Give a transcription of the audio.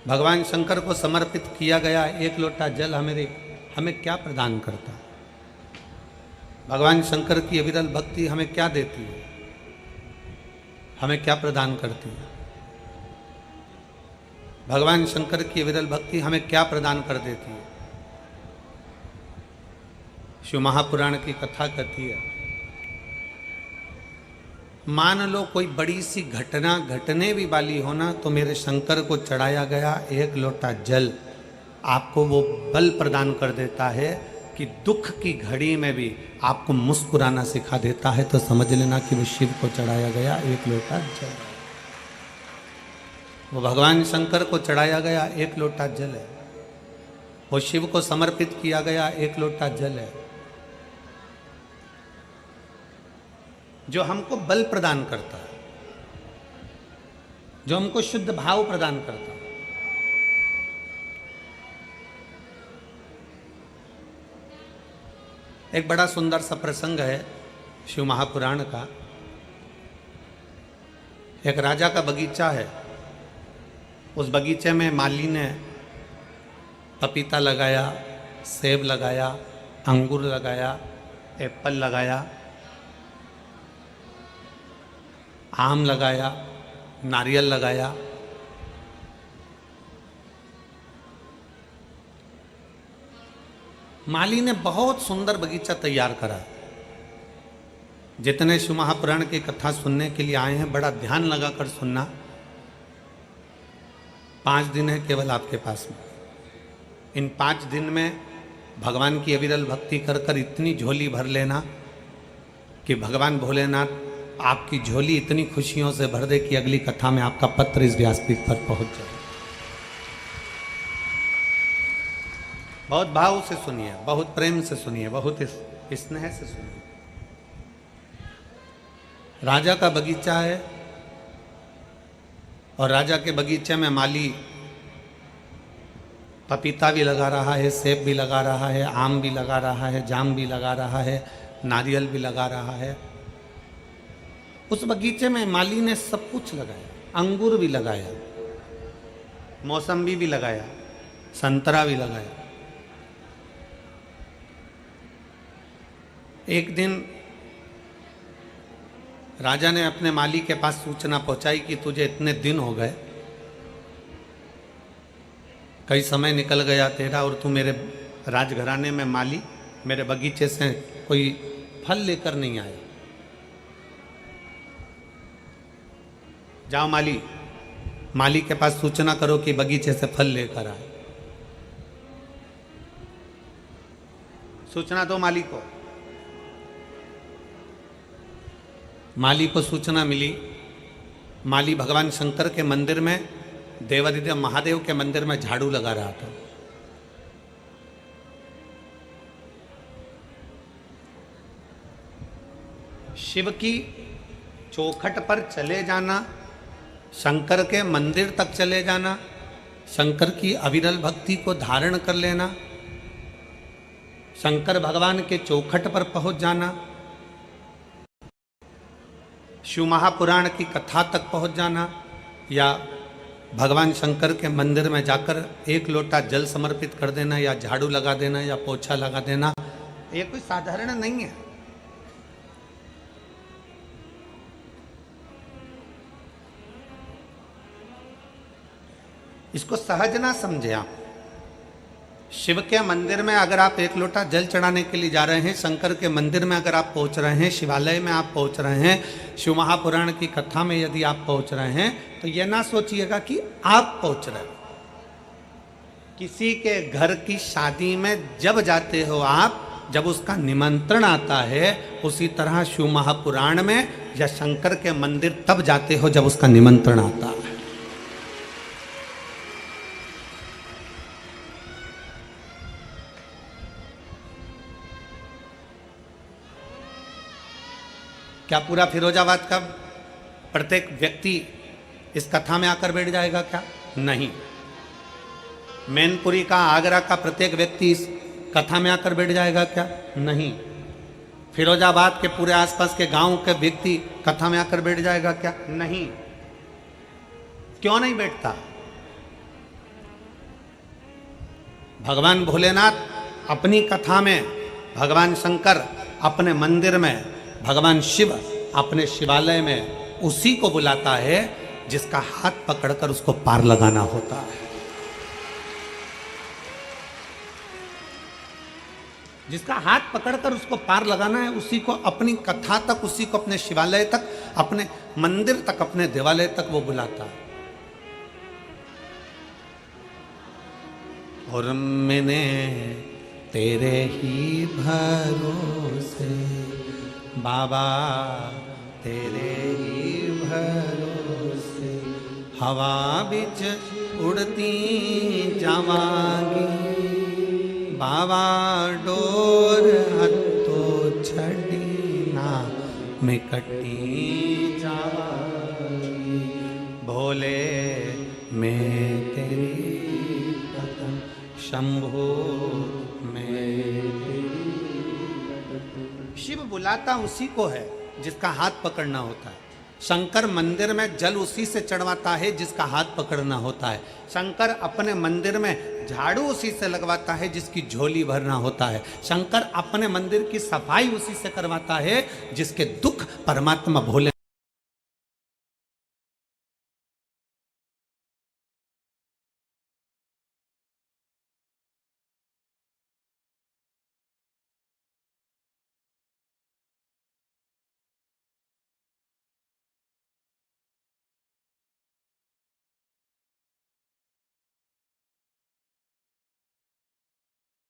भगवान शंकर को समर्पित किया गया एक लोटा जल हमें क्या प्रदान करता है? भगवान शंकर की अविरल भक्ति हमें क्या देती है? हमें क्या प्रदान करती है? भगवान शंकर की अविरल भक्ति हमें क्या प्रदान कर देती है? शिव महापुराण की कथा कहती है, मान लो कोई बड़ी सी घटना घटने भी वाली हो ना, तो मेरे शंकर को चढ़ाया गया एक लोटा जल आपको वो बल प्रदान कर देता है कि दुख की घड़ी में भी आपको मुस्कुराना सिखा देता है। तो समझ लेना कि वो शिव को चढ़ाया गया एक लोटा जल, वो भगवान शंकर को चढ़ाया गया एक लोटा जल है, वो शिव को समर्पित किया गया एक लोटा जल है, जो हमको बल प्रदान करता है, जो हमको शुद्ध भाव प्रदान करता है। एक बड़ा सुंदर सा प्रसंग है शिव महापुराण का। एक राजा का बगीचा है, उस बगीचे में माली ने पपीता लगाया, सेब लगाया, अंगूर लगाया, एप्पल लगाया, आम लगाया, नारियल लगाया। माली ने बहुत सुंदर बगीचा तैयार करा। जितने शिव महापुराण की कथा सुनने के लिए आए हैं, बड़ा ध्यान लगाकर सुनना। 5 दिन है केवल आपके पास में। इन 5 दिन में भगवान की अविरल भक्ति कर कर इतनी झोली भर लेना कि भगवान भोलेनाथ आपकी झोली इतनी खुशियों से भर दे कि अगली कथा में आपका पत्र इस व्यासपीठ पर पहुंच जाए। बहुत भाव से सुनिए, बहुत प्रेम से सुनिए, बहुत स्नेह से सुनिए। राजा का बगीचा है और राजा के बगीचे में माली पपीता भी लगा रहा है, सेब भी लगा रहा है, आम भी लगा रहा है, जाम भी लगा रहा है, नारियल भी लगा रहा है। उस बगीचे में माली ने सब कुछ लगाया, अंगूर भी लगाया, मौसम्बी भी लगाया, संतरा भी लगाया। एक दिन राजा ने अपने माली के पास सूचना पहुंचाई कि तुझे इतने दिन हो गए, कई समय निकल गया तेरा और तू मेरे राजघराने में माली मेरे बगीचे से कोई फल लेकर नहीं आया। जाओ माली के पास सूचना करो कि बगीचे से फल लेकर आए। सूचना दो माली को। माली को सूचना मिली। माली भगवान शंकर के मंदिर में, देवादिदेव महादेव के मंदिर में झाड़ू लगा रहा था। शिव की चौखट पर चले जाना, शंकर के मंदिर तक चले जाना, शंकर की अविरल भक्ति को धारण कर लेना, शंकर भगवान के चौखट पर पहुंच जाना, शिव महापुराण की कथा तक पहुंच जाना, या भगवान शंकर के मंदिर में जाकर एक लोटा जल समर्पित कर देना, या झाड़ू लगा देना, या पोछा लगा देना, ये कोई साधारण नहीं है। इसको सहज ना समझे आप। शिव के मंदिर में अगर आप एक लोटा जल चढ़ाने के लिए जा रहे हैं, शंकर के मंदिर में अगर आप पहुंच रहे हैं, शिवालय में आप पहुंच रहे हैं, शिव महापुराण की कथा में यदि आप पहुंच रहे हैं, तो यह ना सोचिएगा कि आप पहुंच रहे हैं। किसी के घर की शादी में जब जाते हो आप, जब उसका निमंत्रण आता है, उसी तरह शिव महापुराण में या शंकर के मंदिर तब जाते हो जब उसका निमंत्रण आता है। क्या पूरा फिरोजाबाद का प्रत्येक व्यक्ति इस कथा में आकर बैठ जाएगा? क्या नहीं। मैनपुरी का, आगरा का प्रत्येक व्यक्ति इस कथा में आकर बैठ जाएगा? क्या नहीं। फिरोजाबाद के पूरे आसपास के गांव के व्यक्ति कथा में आकर बैठ जाएगा? क्या नहीं। क्यों नहीं बैठता? भगवान भोलेनाथ अपनी कथा में, भगवान शंकर अपने मंदिर में, भगवान शिव अपने शिवालय में उसी को बुलाता है जिसका हाथ पकड़कर उसको पार लगाना होता है, जिसका हाथ पकड़कर उसको पार लगाना है, उसी को अपनी कथा तक, उसी को अपने शिवालय तक, अपने मंदिर तक, अपने देवालय तक वो बुलाता है। और मैंने तेरे ही भरोसे बाबा, तेरे ही भरोसे हवा बिच उड़ती जावांगी बाबा, डोर हथो छड़ी ना मैं कटी जावांगी भोले, मैं तेरी कदम शंभो में। शिव बुलाता उसी को है जिसका हाथ पकड़ना होता है। शंकर मंदिर में जल उसी से चढ़वाता है जिसका हाथ पकड़ना होता है। शंकर अपने मंदिर में झाड़ू उसी से लगवाता है जिसकी झोली भरना होता है। शंकर अपने मंदिर की सफाई उसी से करवाता है जिसके दुख परमात्मा भोले